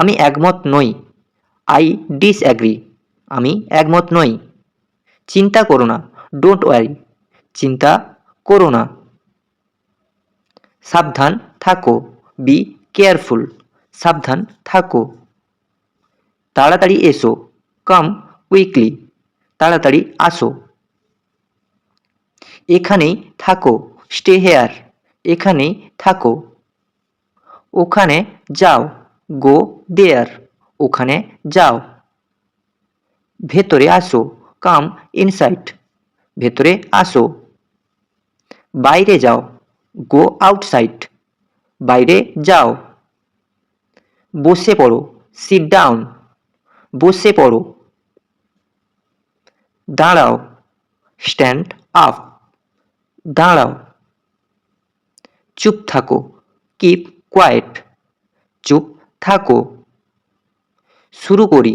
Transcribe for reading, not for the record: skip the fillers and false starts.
আমি একমত নই। I disagree. আমি একমত নই। চিন্তা করো না। Don't worry. চিন্তা করো না। সাবধান থাকো। Be careful. সাবধান থাকো। তাড়াতাড়ি এসো। Come quickly. তাড়াতাড়ি আসো। এখানেই থাকো। Stay here. এখানেই থাকো। ওখানে যাও। গো দেয়ার। ওখানে যাও। ভেতরে আসো। Come inside. ভেতরে আসো। বাইরে যাও। Go outside. বাইরে যাও। বসে পড়ো। Sit down. বসে পড়ো। দাঁড়াও। Stand up. দাঁড়াও। চুপ থাকো। Keep quiet. চুপ থাকো। শুরু করি।